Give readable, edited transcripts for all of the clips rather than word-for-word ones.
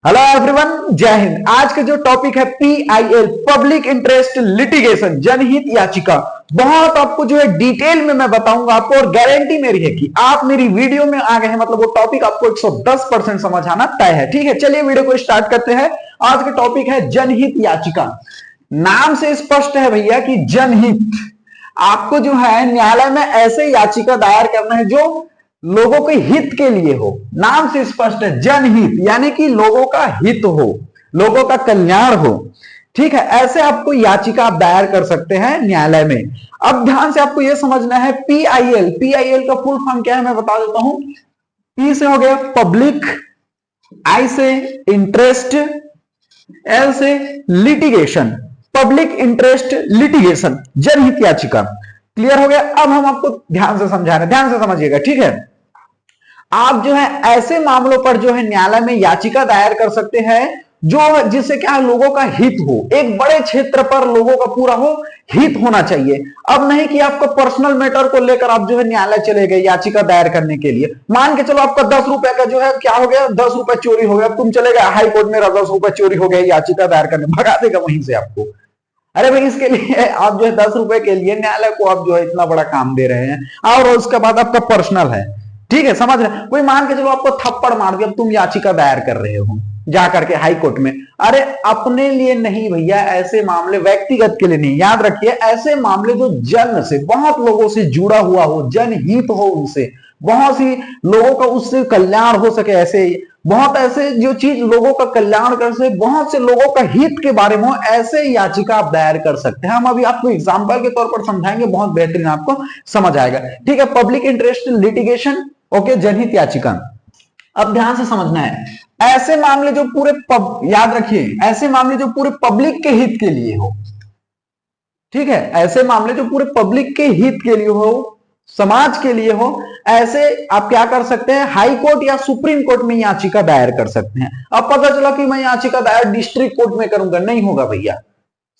Hello everyone, जय हिंद। आज का जो टॉपिक है PIL, पब्लिक इंटरेस्ट लिटिगेशन, जनहित याचिका। बहुत आपको जो है डिटेल में मैं बताऊंगा आपको, और गारंटी मेरी है कि आप मेरी वीडियो में आ गए हैं, मतलब वो टॉपिक आपको 110% समझ आना तय है। ठीक है, चलिए वीडियो को स्टार्ट करते हैं। आज का टॉपिक है जनहित याचिका। नाम से स्पष्ट है भैया कि जनहित, आपको जो है न्यायालय में ऐसे याचिका दायर करना है जो लोगों के हित के लिए हो। नाम से स्पष्ट है, जनहित यानी कि लोगों का हित हो, लोगों का कल्याण हो। ठीक है, ऐसे आपको याचिका आप दायर कर सकते हैं न्यायालय में। अब ध्यान से आपको यह समझना है, PIL का फुल फॉर्म क्या है मैं बता देता हूं। P से हो गया पब्लिक, I से इंटरेस्ट, L से लिटिगेशन, पब्लिक इंटरेस्ट लिटिगेशन, जनहित याचिका। क्लियर हो गया। अब हम आपको ध्यान से समझा रहे हैं, ध्यान से समझिएगा। ठीक है, आप जो है ऐसे मामलों पर जो है न्यायालय में याचिका दायर कर सकते हैं जो जिससे क्या है, लोगों का हित हो। एक बड़े क्षेत्र पर लोगों का पूरा हो हित होना चाहिए। अब नहीं कि आपका पर्सनल मैटर को लेकर आप जो है न्यायालय चले गए याचिका दायर करने के लिए। मान के चलो आपका 10 रुपए का जो है क्या हो गया, 10 रुपए चोरी हो गया, तुम चले गए हाई कोर्ट में, 10 रुपए चोरी हो गया, याचिका दायर करने, भगा देगा वहीं से आपको। अरे भाई, इसके लिए आप जो है 10 रुपए के लिए न्यायालय को आप जो है इतना बड़ा काम दे रहे हैं, और उसके बाद आपका पर्सनल है। ठीक है, समझ रहे हैं। कोई मान के चलो आपको थप्पड़ मार दिया, तुम याचिका दायर कर रहे हो जा करके हाई कोर्ट में। अरे अपने लिए नहीं भैया, ऐसे मामले व्यक्तिगत के लिए नहीं। याद रखिए, ऐसे मामले जो जन से, बहुत लोगों से जुड़ा हुआ हो, जनहित हो, उनसे बहुत सी लोगों का उससे कल्याण हो सके, ऐसे बहुत ऐसे जो चीज लोगों का कल्याण कर सके, बहुत से लोगों का हित के बारे में हो, ऐसे याचिका आप दायर कर सकते हैं। हम अभी आपको एग्जांपल के तौर पर समझाएंगे, बहुत बेहतरीन आपको समझ आएगा। ठीक है, पब्लिक इंटरेस्ट लिटिगेशन, ओके, जनहित याचिका। अब ध्यान से समझना है, ऐसे मामले जो पूरे याद रखिए, ऐसे मामले जो पूरे पब्लिक के हित के लिए हो। ठीक है, ऐसे मामले जो पूरे पब्लिक के हित के लिए हो, समाज के लिए हो, ऐसे आप क्या कर सकते हैं, हाई कोर्ट या सुप्रीम कोर्ट में याचिका दायर कर सकते हैं। अब पता चला कि मैं याचिका दायर डिस्ट्रिक्ट कोर्ट में करूंगा, नहीं होगा भैया।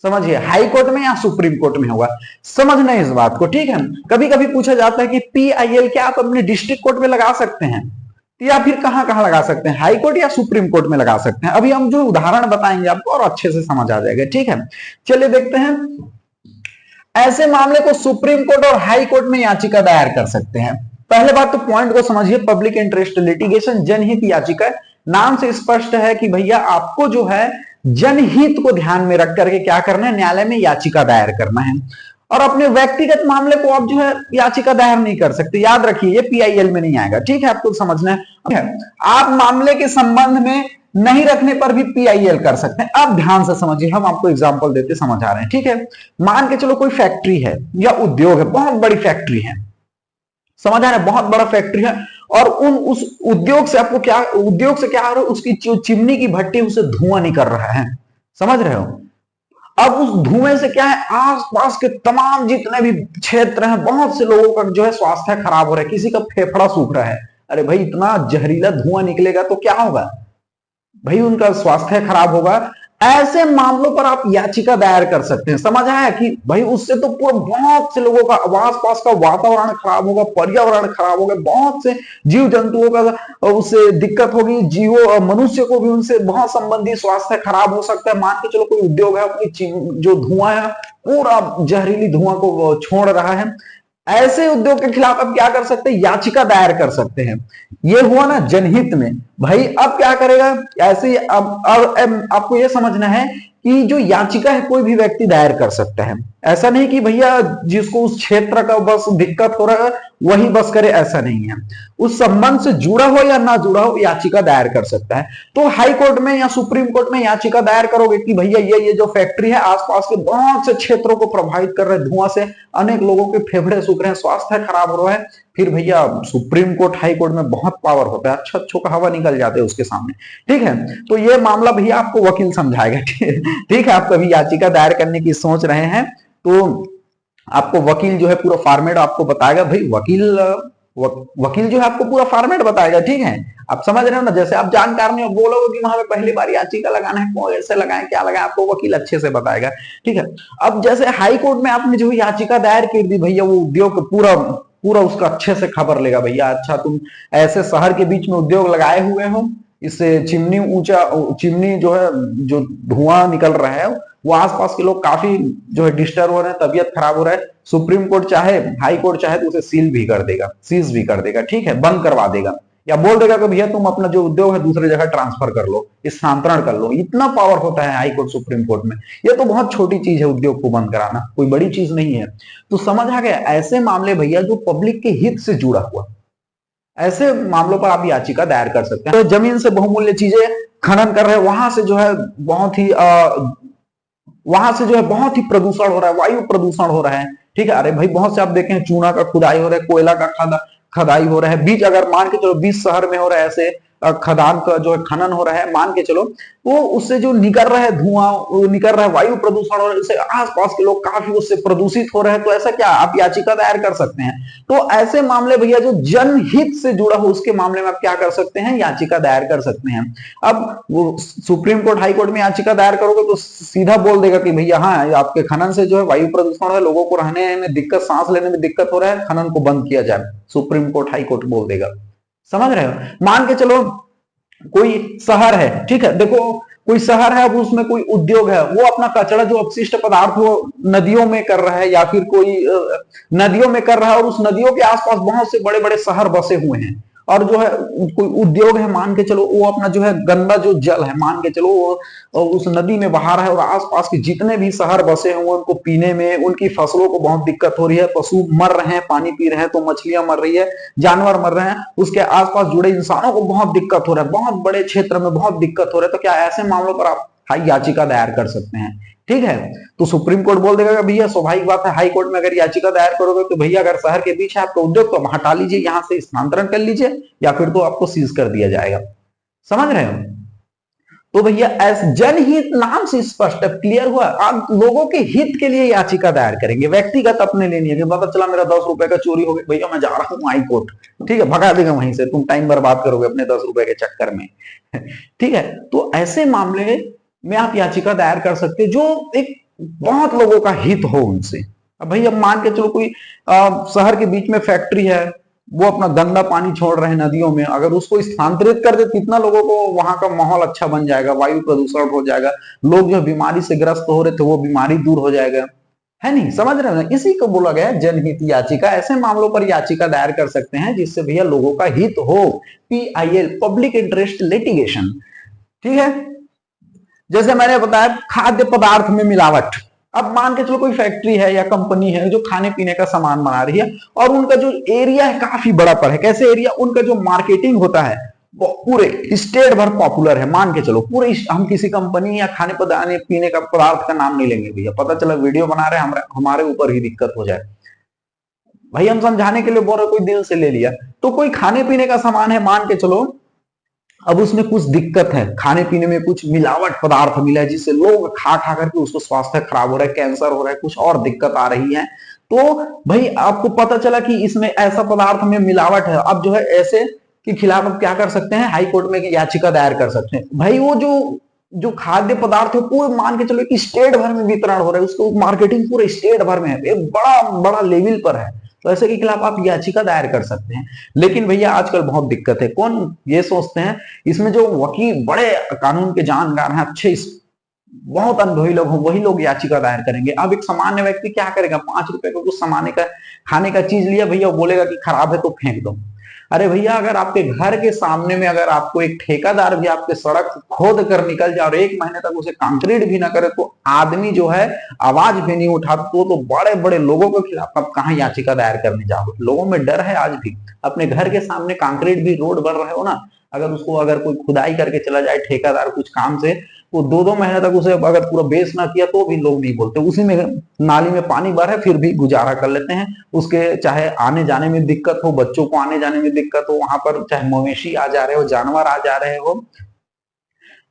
समझिए, हाई कोर्ट में या सुप्रीम कोर्ट में होगा। समझना है इस बात को। ठीक है, कभी कभी पूछा जाता है कि PIL क्या आप अपने डिस्ट्रिक्ट कोर्ट में लगा सकते हैं, या फिर कहां कहां लगा सकते हैं, हाई कोर्ट या सुप्रीम कोर्ट में लगा सकते हैं। अभी हम जो उदाहरण बताएंगे आपको और अच्छे से समझ आ जाएगा। ठीक है, चलिए देखते हैं। ऐसे मामले को सुप्रीम कोर्ट और हाई कोर्ट में याचिका दायर कर सकते हैं। पहले बात तो पॉइंट को समझिए, पब्लिक इंटरेस्ट लिटिगेशन, जनहित याचिका। नाम से स्पष्ट है कि भैया आपको जो है जनहित को ध्यान में रख करके क्या करना है, न्यायालय में याचिका दायर करना है। और अपने व्यक्तिगत मामले को आप जो है याचिका दायर नहीं कर सकते। याद रखिए, ये PIL में नहीं आएगा। ठीक है, आपको समझना है। आप मामले के संबंध में नहीं रखने पर भी PIL कर सकते हैं। अब ध्यान से समझिए, हम आपको एग्जांपल देते समझ आ रहे हैं। ठीक है, मान के चलो कोई फैक्ट्री है या उद्योग है, बहुत बड़ी फैक्ट्री है, समझ आ रहा है, बहुत बड़ा फैक्ट्री है, और उस उद्योग से आपको क्या, उद्योग से क्या हो रहा है, उसकी जो चिमनी की भट्टी उसे धुआं निकल रहा है, समझ रहे हो। अब उस धुएं से क्या है, आसपास के तमाम जितने भी क्षेत्र हैं, बहुत से लोगों का जो है स्वास्थ्य खराब हो रहा है, किसी का फेफड़ा सूख रहा है। अरे भाई, इतना जहरीला धुआं निकलेगा तो क्या होगा भाई, उनका स्वास्थ्य खराब होगा। ऐसे मामलों पर आप याचिका दायर कर सकते हैं। समझ आया कि भाई उससे तो पूरा बहुत से लोगों का आस पास का वातावरण खराब होगा, पर्यावरण खराब होगा, बहुत से जीव जंतुओं का उससे दिक्कत होगी, जीवों मनुष्य को भी उनसे बहुत संबंधी स्वास्थ्य खराब हो सकता है। मान के चलो कोई उद्योग है, अपनी जो धुआं है पूरा जहरीली धुआं को छोड़ रहा है, ऐसे उद्योग के खिलाफ आप क्या कर सकते हैं, याचिका दायर कर सकते हैं। ये हुआ ना जनहित में। भाई अब क्या करेगा, ऐसे अब आपको यह समझना है कि जो याचिका है कोई भी व्यक्ति दायर कर सकता है। ऐसा नहीं कि भैया जिसको उस क्षेत्र का बस दिक्कत हो रहा है वही बस करे, ऐसा नहीं है। उस संबंध से जुड़ा हो या ना जुड़ा हो, याचिका दायर कर सकता है। तो हाई कोर्ट में या सुप्रीम कोर्ट में याचिका दायर करोगे कि भैया ये जो फैक्ट्री है आसपास के बहुत से क्षेत्रों को प्रभावित कर रहे हैं, धुआं से अनेक लोगों के फेफड़े सूख रहे हैं, स्वास्थ्य खराब हो रहा है। फिर भैया सुप्रीम कोर्ट, हाई कोर्ट में बहुत पावर होता है, अच्छा अच्छों का हवा निकल जाते हैं उसके सामने। ठीक है, तो ये मामला भैया आपको वकील समझाएगा। ठीक है, आप कभी याचिका दायर करने की सोच रहे हैं तो आपको वकील जो है पूरा फॉर्मेट आपको बताएगा। भाई वकील जो है आपको पूरा फॉर्मेट बताएगा। ठीक है, आप समझ रहे हो ना। जैसे आप जानकार नहीं हो, बोलोगे कि वहां पे पहली बार याचिका लगाना है, कैसे लगाएं, क्या लगाएं, आपको वकील अच्छे से बताएगा। ठीक है, अब जैसे हाई कोर्ट में आपने जो याचिका दायर कर दी, भैया वो उद्योग पूरा पूरा उसका अच्छे से खबर लेगा। भैया अच्छा, तुम ऐसे शहर के बीच में उद्योग लगाए हुए हो, इससे चिमनी ऊंचा, चिमनी जो है, जो धुआं निकल रहा है वो आसपास के लोग काफी जो है डिस्टर्ब हो रहे हैं, तबीयत खराब हो रहा है। सुप्रीम कोर्ट चाहे, हाई कोर्ट चाहे तो उसे सील भी कर देगा, सीज भी कर देगा, ठीक है, बंद करवा देगा, या बोल देगा कि भैया तुम अपना जो उद्योग है दूसरी जगह ट्रांसफर कर लो, स्थानांतरण कर लो। इतना पावर होता है हाई कोर्ट सुप्रीम कोर्ट में। ये तो बहुत छोटी चीज है उद्योग को बंद कराना, कोई बड़ी चीज नहीं है। तो समझ आ गया, ऐसे मामले भैया जो पब्लिक के हित से जुड़ा हुआ, ऐसे मामलों पर आप याचिका दायर कर सकते हैं। तो जमीन से बहुमूल्य चीजें खनन कर रहे हैं, वहां से जो है बहुत ही वहां से जो है बहुत ही प्रदूषण हो रहा है, वायु प्रदूषण हो रहा है, ठीक है। अरे भाई बहुत से आप देखें चूना का खुदाई हो रहा है, कोयला का खदाई हो रहा है, बीच अगर मान के चलो 20 शहर में हो रहा है ऐसे खदान का जो है खनन हो रहा है, मान के चलो, वो उससे जो निकल रहा है धुआं, वो निकल रहा है वायु प्रदूषण, और उससे आसपास के लोग काफी उससे प्रदूषित हो रहे हैं। तो ऐसा क्या आप याचिका दायर कर सकते हैं। तो ऐसे मामले भैया जो जनहित से जुड़ा हो उसके मामले में आप क्या कर सकते हैं, याचिका दायर कर सकते हैं। अब वो सुप्रीम कोर्ट हाई कोर्ट में याचिका दायर करोगे तो सीधा बोल देगा कि भैया हाँ आपके खनन से जो है वायु प्रदूषण है, लोगों को रहने में दिक्कत, सांस लेने में दिक्कत हो रहा है, खनन को बंद किया जाए, सुप्रीम कोर्ट हाई कोर्ट बोल देगा। समझ रहे हो। मान के चलो कोई शहर है, ठीक है, देखो कोई शहर है, अब उसमें कोई उद्योग है, वो अपना कचरा जो अपशिष्ट पदार्थ वो नदियों में कर रहा है, या फिर कोई नदियों में कर रहा है, और उस नदियों के आसपास बहुत से बड़े बड़े शहर बसे हुए हैं, और जो है कोई उद्योग है, मान के चलो वो अपना जो है गंदा जो जल है, मान के चलो वो उस नदी में बहा रहा है, और आसपास के जितने भी शहर बसे हुए उनको पीने में, उनकी फसलों को बहुत दिक्कत हो रही है, पशु मर रहे हैं, पानी पी रहे हैं तो मछलियां मर रही है, जानवर मर रहे हैं, उसके आसपास जुड़े इंसानों को बहुत दिक्कत हो रहा है, बहुत बड़े क्षेत्र में बहुत दिक्कत हो रहा है। तो क्या ऐसे मामलों पर आप याचिका दायर कर सकते हैं, ठीक है। तो सुप्रीम कोर्ट बोल देगा भैया स्वाभाविक बात है, हाई कोर्ट में अगर याचिका दायर करोगे तो भैया अगर शहर के बीच है आपका उद्योग तो हटा लीजिए, यहां से स्थानांतरण कर लीजिए, या फिर तो आपको सीज कर दिया जाएगा। समझ रहे हो। तो भैया जनहित नाम से स्पष्ट क्लियर हुआ, आप लोगों के हित के लिए याचिका दायर करेंगे, व्यक्तिगत अपने लिए नहीं है कि पता चला मेरा 10 रुपए का चोरी हो गया, भैया मैं जा रहा हूं हाई कोर्ट, ठीक है, भगा देगा वहीं से, तुम टाइम बर्बाद करोगे अपने 10 रुपए के चक्कर में, ठीक है। तो ऐसे मामले में आप याचिका दायर कर सकते जो एक बहुत लोगों का हित हो उनसे। अब भाई अब मान के चलो कोई शहर के बीच में फैक्ट्री है, वो अपना गंदा पानी छोड़ रहे हैं नदियों में, अगर उसको स्थानांतरित कर दे कितना लोगों को वहां का माहौल अच्छा बन जाएगा, वायु प्रदूषण हो जाएगा, लोग जो बीमारी से ग्रस्त हो रहे थे वो बीमारी दूर हो जाएगा, है नहीं। समझ रहे हो ना, इसी को बोला गया जनहित याचिका। ऐसे मामलों पर याचिका दायर कर सकते हैं जिससे भैया लोगों का हित हो, PIL पब्लिक इंटरेस्ट लिटिगेशन, ठीक है। जैसे मैंने बताया खाद्य पदार्थ में मिलावट, अब मान के चलो कोई फैक्ट्री है या कंपनी है जो खाने पीने का सामान बना रही है, और उनका जो एरिया है काफी बड़ा पर है, कैसे एरिया, उनका जो मार्केटिंग होता है वो पूरे स्टेट भर पॉपुलर है, मान के चलो पूरे, हम किसी कंपनी या खाने पीने का पदार्थ का नाम नहीं लेंगे भैया, पता चला वीडियो बना रहे हैं हमारे ऊपर ही दिक्कत हो जाए, भाई हम समझाने के लिए बोल रहे, कोई दिल से ले लिया। तो कोई खाने पीने का सामान है, मान के चलो अब उसमें कुछ दिक्कत है, खाने पीने में कुछ मिलावट पदार्थ मिला है जिससे लोग खा खा करके उसको स्वास्थ्य खराब हो रहा है, कैंसर हो रहा है, कुछ और दिक्कत आ रही है, तो भाई आपको पता चला कि इसमें ऐसा पदार्थ में मिलावट है, अब जो है ऐसे के खिलाफ आप क्या कर सकते हैं, हाई कोर्ट में याचिका दायर कर सकते हैं। भाई वो जो खाद्य पदार्थ है पूरे मान के चलो कि स्टेट भर में वितरण हो रहा है, उसको मार्केटिंग पूरे स्टेट भर में है, एक बड़ा बड़ा लेवल पर है, तो ऐसे के खिलाफ आप याचिका दायर कर सकते हैं। लेकिन भैया आजकल बहुत दिक्कत है, कौन ये सोचते हैं इसमें जो वकील बड़े कानून के जानकार हैं, अच्छे बहुत अनुभवी लोग हों, वही लोग याचिका दायर करेंगे। अब एक सामान्य व्यक्ति क्या करेगा, 5 रुपए को कुछ सामान्य का खाने का चीज लिया भैया, बोलेगा कि खराब है तो फेंक दो। अरे भैया अगर आपके घर के सामने में अगर आपको एक ठेकेदार भी आपके सड़क खोद कर निकल जाए और 1 महीने तक उसे कंक्रीट भी ना करे, तो आदमी जो है आवाज भी नहीं उठाता, तो बड़े बड़े लोगों के खिलाफ आप कहां याचिका दायर करने जाओगे। लोगों में डर है आज भी, अपने घर के सामने कंक्रीट भी रोड बन रहे हो ना, अगर उसको अगर कोई खुदाई करके चला जाए ठेकेदार कुछ काम से, वो 2-2 महीने तक उसे अगर पूरा बेस ना किया तो भी लोग नहीं बोलते, उसी में नाली में पानी भर है फिर भी गुजारा कर लेते हैं। उसके चाहे आने जाने में दिक्कत हो, बच्चों को आने जाने में दिक्कत हो, वहां पर चाहे मवेशी आ जा रहे हो, जानवर आ जा रहे हो,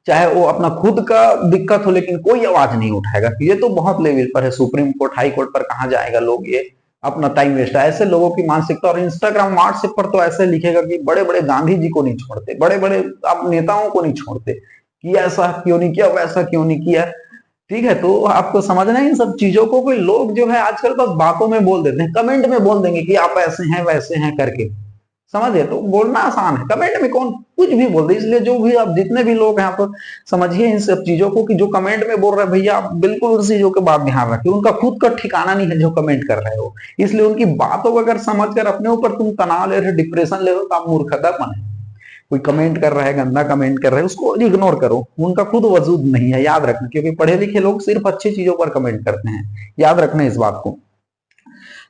चाहे वो अपना खुद का दिक्कत हो, लेकिन कोई आवाज नहीं उठाएगा। ये तो बहुत लेवल पर है, सुप्रीम कोर्ट हाई कोर्ट पर कहां जाएगा लोग, ये अपना टाइम वेस्ट है। ऐसे लोगों की मानसिकता, और इंस्टाग्राम व्हाट्सएप पर तो ऐसे लिखेगा कि बड़े बड़े गांधी जी को नहीं छोड़ते, बड़े बड़े आप नेताओं को नहीं छोड़ते कि ऐसा क्यों नहीं किया, वैसा क्यों नहीं किया, ठीक है। तो आपको समझना है इन सब चीजों को, कोई लोग जो है आजकल बस बातों में बोल देते हैं, कमेंट में बोल देंगे कि आप ऐसे हैं वैसे हैं करके, समझ गए? तो बोलना आसान है, कमेंट में कौन कुछ भी बोल दे, इसलिए जो भी आप जितने भी लोग हैं यहाँ पर समझिए इन सब चीजों को कि जो कमेंट में बोल रहे हैं भैया आप बिल्कुल उन चीजों के बात ध्यान रखिए, उनका खुद का ठिकाना नहीं है जो कमेंट कर रहे हो, इसलिए उनकी बातों को अगर समझकर अपने ऊपर तुम तनाव ले रहे हो, डिप्रेशन ले रहे हो, तो आप मूर्खतापन है। कोई कमेंट कर रहा है, गंदा कमेंट कर रहा है, उसको इग्नोर करो, उनका खुद वजूद नहीं है, याद रखना, क्योंकि पढ़े लिखे लोग सिर्फ अच्छी चीजों पर कमेंट करते हैं, याद रखना इस बात को।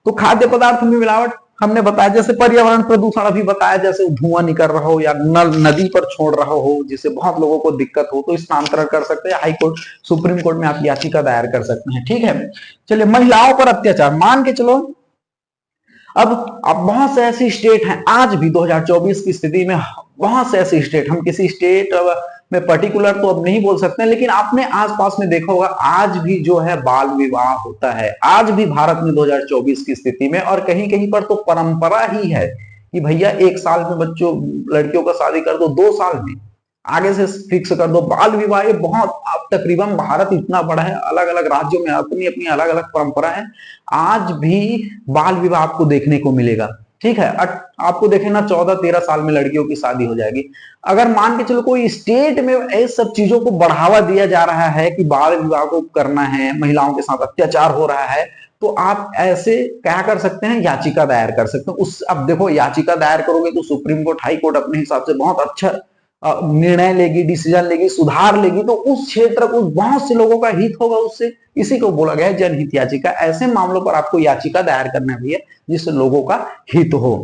तो खाद्य पदार्थ में मिलावट हमने बताया, जैसे पर्यावरण प्रदूषण अभी बताया, जैसे धुआं निकल रहा हो या नल नदी पर छोड़ रहा हो जिससे बहुत लोगों को दिक्कत हो, तो स्थानांतरण कर सकते हैं, हाई कोर्ट सुप्रीम कोर्ट में आप याचिका दायर कर सकते हैं। ठीक है, चलिए महिलाओं पर अत्याचार, मान के चलो अब बहुत से ऐसी स्टेट हैं आज भी 2024 की स्थिति में, बहुत से ऐसे स्टेट, हम किसी स्टेट में पर्टिकुलर तो अब नहीं बोल सकते, लेकिन आपने आसपास में देखा होगा आज भी जो है बाल विवाह होता है, आज भी भारत में 2024 की स्थिति में, और कहीं कहीं पर तो परंपरा ही है कि भैया 1 साल में बच्चों लड़कियों का शादी कर दो, 2 साल में आगे से फिक्स कर दो। बाल विवाह ये बहुत, अब तकरीबन भारत इतना बड़ा है, अलग अलग राज्यों में अपनी अपनी अलग अलग परंपरा है, आज भी बाल विवाह आपको देखने को मिलेगा। ठीक है, आपको देखे ना 14-13 साल में लड़कियों की शादी हो जाएगी। अगर मान के चलो कोई स्टेट में ऐसे सब चीजों को बढ़ावा दिया जा रहा है कि बाल विवाह को करना है, महिलाओं के साथ अत्याचार हो रहा है, तो आप ऐसे क्या कर सकते हैं, याचिका दायर कर सकते हैं। उस अब देखो याचिका दायर करोगे तो सुप्रीम कोर्ट, हाई कोर्ट अपने हिसाब से बहुत अच्छा निर्णय लेगी, डिसीजन लेगी, सुधार लेगी, तो उस क्षेत्र को बहुत से लोगों का हित होगा उससे, इसी को बोला गया है जनहित याचिका। ऐसे मामलों पर आपको याचिका दायर करना भी है जिससे लोगों का हित हो।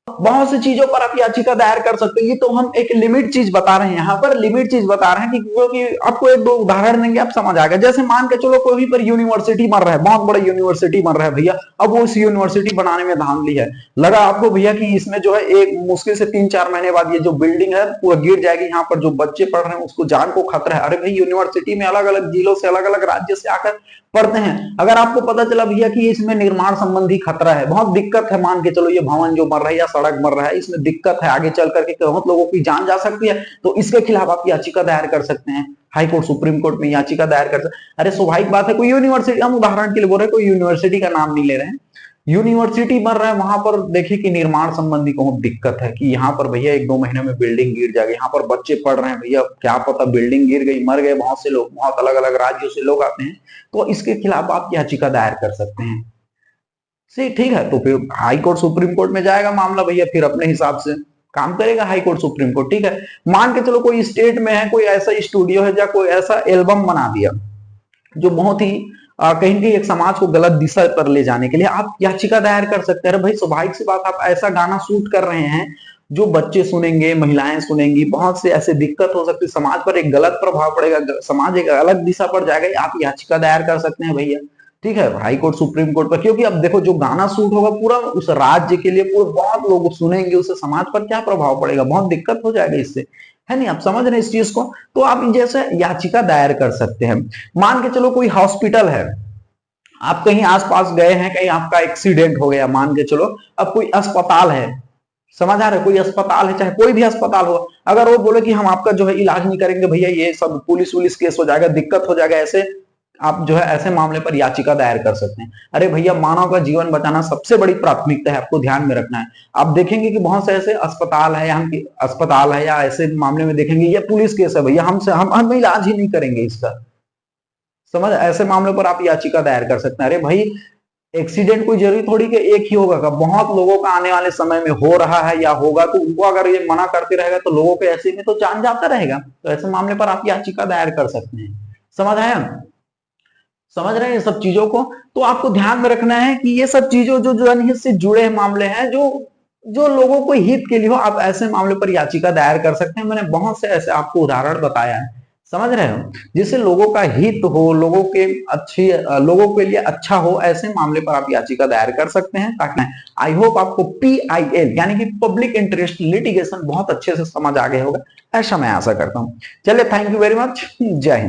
बहुत सी चीजों पर आप याचिका दायर कर सकते हैं, ये तो हम एक लिमिट चीज बता रहे हैं, यहाँ पर लिमिट चीज बता रहे हैं कि क्योंकि आपको 1-2 उदाहरण देंगे आप समझ आएगा। जैसे मान के चलो कोई पर यूनिवर्सिटी बन रहा है, बहुत बड़ा यूनिवर्सिटी बन रहा है भैया, अब वो इस यूनिवर्सिटी बनाने में धांधली है, लगा आपको भैया कि इसमें जो है एक मुश्किल से 3-4 महीने बाद ये जो बिल्डिंग है पूरा गिर जाएगी, यहाँ पर जो बच्चे पढ़ रहे हैं उसको जान को खतरा है। अरे भाई यूनिवर्सिटी में अलग अलग जिलों से, अलग अलग राज्य से आकर पढ़ते हैं, अगर आपको पता चला भैया कि इसमें निर्माण संबंधी खतरा है, बहुत दिक्कत है, मान के चलो ये भवन जो बन रहा है या सड़क बन रहा है इसमें दिक्कत है, आगे चल करके बहुत लोगों की जान जा सकती है, तो इसके खिलाफ आप याचिका दायर कर सकते हैं हाई कोर्ट, सुप्रीम कोर्ट में याचिका दायर कर सकते हैं। अरे स्वाभाविक बात है, कोई यूनिवर्सिटी, हम उदाहरण के लिए बोल रहे हैं, कोई यूनिवर्सिटी का नाम नहीं ले रहे हैं, यूनिवर्सिटी बन रहा है, वहां पर देखिए कि निर्माण संबंधी बहुत दिक्कत है कि यहाँ पर भैया 1-2 महीने में बिल्डिंग गिर जाएगी, यहाँ पर बच्चे पढ़ रहे हैं भैया, क्या पता बिल्डिंग गिर गई, मर गए बहुत से लोग, बहुत अलग अलग राज्यों से लोग आते हैं, तो इसके खिलाफ आप याचिका दायर कर सकते हैं। ठीक है, तो फिर हाई कोर्ट सुप्रीम कोर्ट में जाएगा मामला भैया, फिर अपने हिसाब से काम करेगा हाई कोर्ट सुप्रीम कोर्ट। ठीक है, मान के चलो कोई स्टेट में है, कोई ऐसा स्टूडियो है या कोई ऐसा एल्बम बना दिया जो बहुत ही कहीं कहीं एक समाज को गलत दिशा पर ले जाने के लिए, आप याचिका दायर कर सकते हैं। भाई स्वाभाविक सी बात, आप ऐसा गाना शूट कर रहे हैं जो बच्चे सुनेंगे, महिलाएं सुनेंगी, बहुत से ऐसे दिक्कत हो सकती है, समाज पर एक गलत प्रभाव पड़ेगा, समाज एक अलग दिशा पर जाएगा, आप याचिका दायर कर सकते हैं भैया। ठीक है, हाई कोर्ट सुप्रीम कोर्ट पर, क्योंकि अब देखो जो गाना शूट होगा पूरा उस राज्य के लिए, पूरे बहुत लोग सुनेंगे, उससे समाज पर क्या प्रभाव पड़ेगा, बहुत दिक्कत हो जाएगा इससे, है नहीं? आप समझ रहे हैं इस चीज को, तो आप जैसे याचिका दायर कर सकते हैं। मान के चलो कोई हॉस्पिटल है, आप कहीं आसपास गए हैं, कहीं आपका एक्सीडेंट हो गया, मान के चलो अब कोई अस्पताल है, समझ आ रहा है, कोई अस्पताल है, चाहे कोई भी अस्पताल हो, अगर वो बोले कि हम आपका जो है इलाज नहीं करेंगे भैया, ये सब पुलिस केस हो जाएगा, दिक्कत हो जाएगा, ऐसे आप जो है ऐसे मामले पर याचिका दायर कर सकते हैं। अरे भैया मानव का जीवन बचाना सबसे बड़ी प्राथमिकता है, आपको ध्यान में रखना है। आप देखेंगे कि बहुत से ऐसे अस्पताल है, हम अस्पताल है या ऐसे मामले में देखेंगे ये पुलिस केस है भैया, हम इलाज ही नहीं करेंगे इसका, समझ, ऐसे मामलों पर आप याचिका दायर कर सकते हैं। अरे भाई एक्सीडेंट कोई जरूरी थोड़ी कि एक ही होगा का, बहुत लोगों का आने वाले समय में हो रहा है या होगा, तो उनको अगर ये मना करते रहेगा तो लोगों के ऐसे में तो जान जाता रहेगा, तो ऐसे मामले पर आप याचिका दायर कर सकते हैं। समझ आया? समझ रहे हैं सब चीजों को, तो आपको ध्यान में रखना है कि ये सब चीजों जो जनहित से जुड़े मामले हैं, जो लोगों को हित के लिए हो, आप ऐसे मामले पर याचिका दायर कर सकते हैं। मैंने बहुत से ऐसे आपको उदाहरण बताया है, समझ रहे हो, जिससे लोगों का हित हो, लोगों के लिए अच्छा हो, ऐसे मामले पर आप याचिका दायर कर सकते हैं। ताकि आई होप आपको PIL यानी कि पब्लिक इंटरेस्ट लिटिगेशन बहुत अच्छे से समझ आ गया होगा, ऐसा मैं आशा करता हूं। चलिए, थैंक यू वेरी मच, जय हिंद।